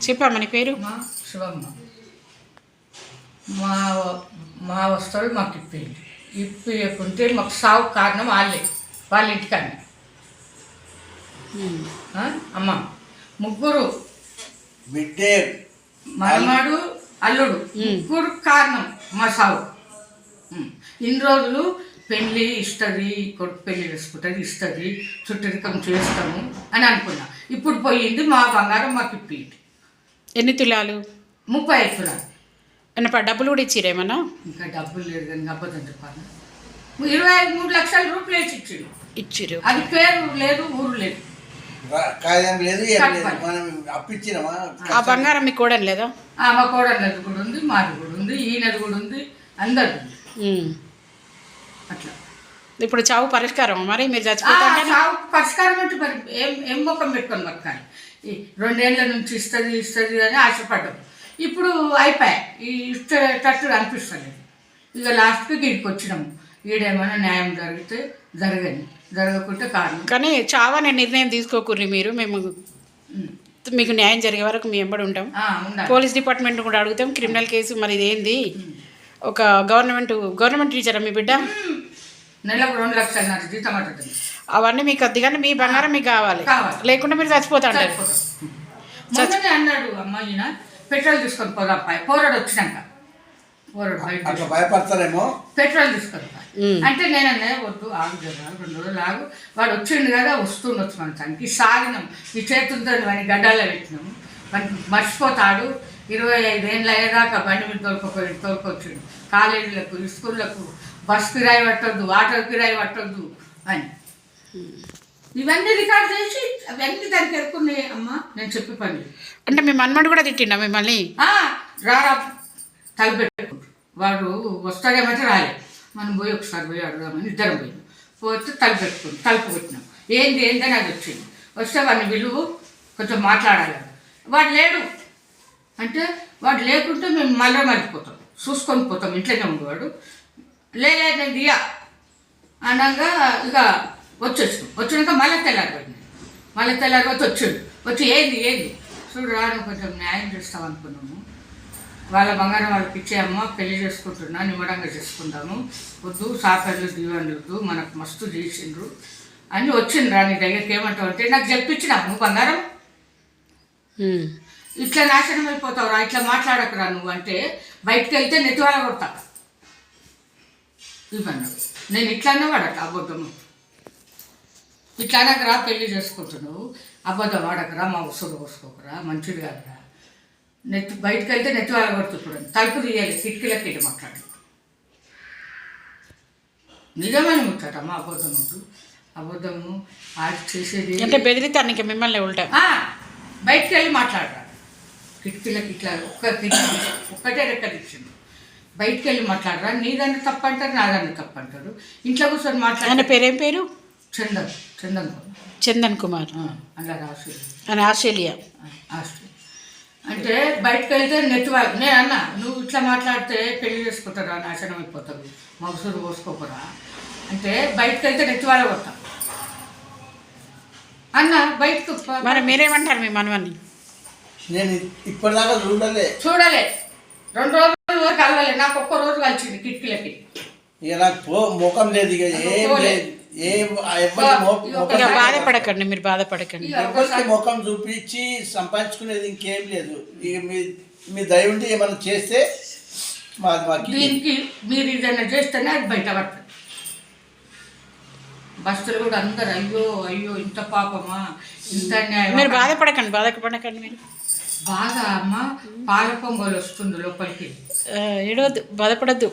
చెప్పమ్మా నీ పేరు? శివమ్మ. మా మా వస్తువులు మాకు ఇప్పింది. ఇప్పకుంటే మాకు సాగు కారణం వాళ్ళ ఇంటికన్నా. అమ్మ ముగ్గురు బిడ్డే మనమాడు అల్లుడు ముగ్గురు కారణం మా సాగు. ఇన్ని రోజులు పెళ్ళి ఇస్తుంది, కొడుకు పెళ్ళి వేసుకుంటుంది, ఇస్తుంది, చుట్టరికం చేస్తాము అని అనుకున్నా. ఇప్పుడు పోయింది మా బంగారం మాకు ఇప్పింది. ఎన్ని తులాలు? 35 తులాలు. డబ్బులు కూడా ఇచ్చిరేమన్నా? ఇంకా డబ్బులు లేదు కానీ అబద్ధం చెప్పాలి. 23 లక్షల రూపాయలు ఇచ్చిరు. అది పేరు లేదు, ఊరు లేదు, కాయం లేదు, మనం అప్పించినామా. ఆ బంగారం మీకు కూడా లేదా? మా కోడళ్ళది కూడా ఉంది, మాది కూడా ఉంది, ఈయనది కూడా ఉంది, అందరు అట్లా. ఇప్పుడు చావు పరిష్కారం మరి మీరు చచ్చిపోతా? చావు పరిష్కారం అంటే మరి ఏం ముఖం పెట్టుకొని బతకాలి. 2 ఏళ్ళ నుంచి ఇస్తుంది అని ఆశపడ్డాం. ఇప్పుడు అయిపోయాయి, ఇష్టేటట్టు అనిపిస్తలేదు. ఇక లాస్ట్కి గీడికి వచ్చినాము. ఈడేమైనా న్యాయం జరిగితే జరగకుంటే కారణం. కానీ చావనే నిర్ణయం తీసుకోకూర్రి మీరు. మేము మీకు న్యాయం జరిగే వరకు మీ వెంబడి ఉంటాం. పోలీస్ డిపార్ట్మెంట్ కూడా అడుగుతాం. క్రిమినల్ కేసు మరి ఇదేంది? ఒక గవర్నమెంట్ టీచరా మీ బిడ్డ? నెలకు 2 లక్షలు జీతం అంటుంది. అవన్నీ మీకు వద్దు కానీ మీ బంగారం మీకు కావాలి, లేకుంటే మీరు చచ్చిపోతారు. మొన్ననే అన్నాడు అమ్మాయిన పెట్రోల్ తీసుకొని పోదాం, పోరాడు వచ్చినాక భయపడతారేమో పెట్రోల్ తీసుకొని. అంటే నేనన్నా వద్దు, ఆగు జరా 2 రోజులు ఆగు, వాడు వచ్చిండు కదా, వస్తుండొచ్చు మన తనకి. సాగినాం ఈ చేతులతో వాడిని గడ్డాల్లో పెట్టినాము. వాడికి మర్చిపోతాడు. 25 ఏళ్ళు అయ్యేదాకా బండి మీద తోలుకొచ్చిండు. కాలేజీలకు, స్కూళ్ళకు బస్ కిరాయి పట్టొద్దు, వాటర్ కిరాయి పట్టొద్దు అని ఇవన్నీ రికార్డ్ చేసి అవన్నీ దానికి ఎరుకున్నాయి. అమ్మ నేను చెప్పి పని అంటే మీ మన్మడు కూడా తిట్టిండా మిమ్మల్ని? రారా తలపెట్టుకుంటు, వాడు వస్తాడేమంటే రాలే. మనం పోయి ఒకసారి పోయి అడుగుదామని ఇద్దరం పోయినాం. పోతే తలుపు పెట్టినాం. ఏంది అని అది వచ్చింది. వస్తే వాడిని విలువ కొంచెం మాట్లాడాలి. వాడు లేడు అంటే వాడు లేకుంటే మేము మళ్ళీపోతాం, చూసుకొని పోతాం. ఇంట్లోనే ఉండేవాడు. లేదు నేను దియా అనగా ఇక వచ్చినాక మళ్ళీ తెల్లారి వచ్చి ఏంది చూడు రాను, కొంచెం న్యాయం చేస్తాం అనుకున్నాము. వాళ్ళ బంగారం వాళ్ళకి ఇచ్చేయమ్మ, పెళ్లి చేసుకుంటున్నా, నిమ్మడంగా చేసుకుందాము, వద్దు సాపర్లు దీవెనలు వద్దు, మనకు మస్తు చేసిండ్రు అని వచ్చిండ్రా. నీ దగ్గరికి ఏమంటావు అంటే నాకు చెప్పించినా, నువ్వు బంగారం ఇట్లా నాశనం అయిపోతావురా, ఇట్లా మాట్లాడకురా నువ్వు అంటే బయటకు వెళ్తే నెట్టివాళ్ళ కొడతా ఇవన్నీ. నేను ఇట్లా అన్నవాడట అబద్ధము. ఇట్లా అనకరా, పెళ్లి చేసుకుంటున్నావు, అబద్ధం వాడకరా, మా వస్తువులు కోసుకోకరా, మంచిది కాదురా, బయటకు వెళ్తే నెత్తి వాళ్ళ కొడుతున్నాడు. తలుపు తీయాలి, కిటికీలకి ఇటు మాట్లాడు. నిజమైన ముట్టాటమ్మా అబద్ధము ఆడి చేసేది అంటే బెదిరితానికి మిమ్మల్ని ఉంటా. బయటకు వెళ్ళి మాట్లాడరా, కిటికీలకి ఇట్లా ఒక్కటే రెక్కడిచ్చింది. బయటకు వెళ్ళి మాట్లాడరా, నీదన్న తప్పు అంటారు, నాదన్న తప్పు అంటారు. ఇంట్లో కూర్చొని మాట్లాడే. పేరేం పేరు? చందన్ కుమార్. అలా ఆస్ట్రేలియా. అంటే బయటకు వెళ్తే నెట్టివాళ్ళు. నేను అన్నా, నువ్వు ఇట్లా మాట్లాడితే పెళ్లి చేసుకుంటారా, నాశనం అయిపోతావు, మగసూరు పోసుకోకరా అంటే బయటకు వెళ్తే నెట్టివాళ్ళ కొడతా అన్న. బయటకు మరి మీరేమంటారు మీ మనవన్ని? నేను ఇప్పటిదాకా చూడలే 2 రోజులు కలవలే. నాకు ఒక్క రోజు కలిసింది కిటికీలకి. ఇక నాకు ముఖం లేదు, ఇక బాధపడకండి, మీరు బాధపడకండి. ముఖం చూపించి సంపాదించుకునేది ఇంకేం లేదు. ఇక మీ దయ ఉండి ఏమైనా చేస్తే దీనికి మీరు ఏదైనా చేస్తేనే అది బయట పడుతుంది. బస్సులు కూడా అందరు అయ్యో ఇంత పాపమా, ఇంత న్యాయం. మీరు బాధపడకండి మీరు. బాగా అమ్మ పాల పొంగలు వస్తుంది లోపలికి. ఏడవద్దు, బాధపడద్దు.